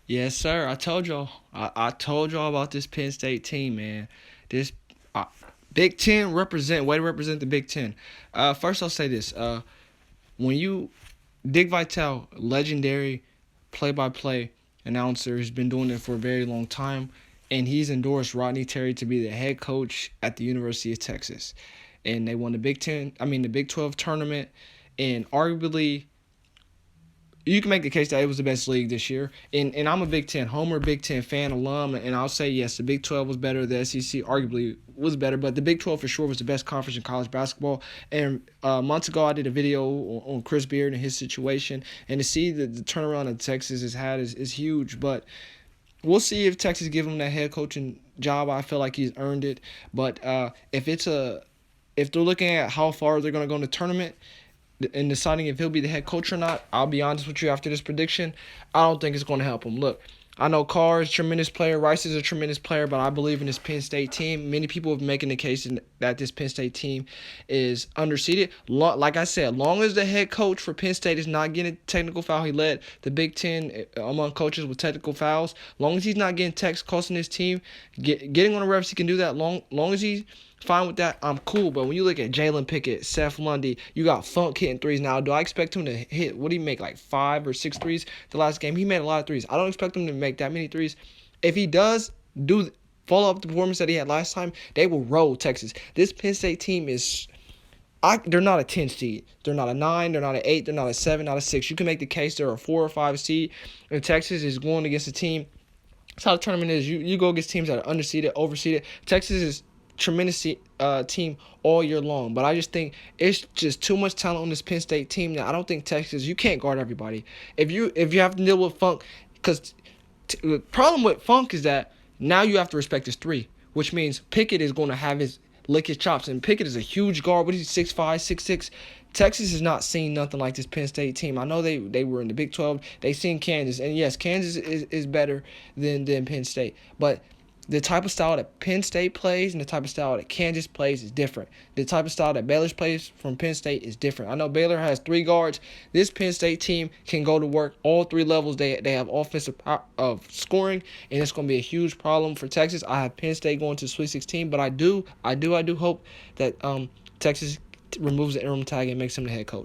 Yes, sir. I told y'all. I told y'all about this Penn State team, man. This uh, Big Ten way to represent the Big Ten. First, I'll say this. When you Dick Vitale, legendary play-by-play announcer, has been doing it for a very long time, and he's endorsed Rodney Terry to be the head coach at the University of Texas, and they won the Big 12 tournament, and arguably you can make the case that it was the best league this year. And I'm a Big Ten homer, Big Ten fan, alum, and I'll say yes, the Big 12 was better. The SEC arguably was better, but the Big 12 for sure was the best conference in college basketball. And months ago, I did a video on Chris Beard and his situation, and to see the turnaround that Texas has had is huge. But we'll see if Texas give him that head coaching job. I feel like he's earned it. But if they're looking at how far they're going to go in the tournament, in deciding if he'll be the head coach or not, I'll be honest with you after this prediction, I don't think it's going to help him. Look, I know Carr is a tremendous player, Rice is a tremendous player, but I believe in this Penn State team. Many people have been making the case that this Penn State team is underseeded. Like I said, long as the head coach for Penn State is not getting a technical foul, he led the Big Ten among coaches with technical fouls. Long as he's not getting techs costing his team, getting on the refs, he can do that. Long as he's fine with that, I'm cool. But when you look at Jalen Pickett, Seth Lundy, you got Funk hitting threes now. Do I expect him to hit, what did he make, like 5 or 6 threes the last game? He made a lot of threes. I don't expect him to make that many threes. If he does follow up the performance that he had last time, they will roll Texas. This Penn State team they're not a 10 seed. They're not a 9. They're not an 8. They're not a 7, not a 6. You can make the case they're a 4 or 5 seed. And Texas is going against a team. That's how the tournament is. You go against teams that are underseeded, overseeded. Texas is tremendous team all year long, but I just think it's just too much talent on this Penn State team that I don't think Texas, you can't guard everybody. If you have to deal with Funk, because the problem with Funk is that now you have to respect his three, which means Pickett is going to have his lick his chops, and Pickett is a huge guard. What is he, 6'5", 6'6"? Texas has not seen nothing like this Penn State team. I know they were in the Big 12. They seen Kansas, and yes, Kansas is better than Penn State, but the type of style that Penn State plays and the type of style that Kansas plays is different. The type of style that Baylor plays from Penn State is different. I know Baylor has 3 guards. This Penn State team can go to work all 3 levels. They have offensive power of scoring, and it's going to be a huge problem for Texas. I have Penn State going to the Sweet 16, but I do hope that Texas removes the interim tag and makes him the head coach.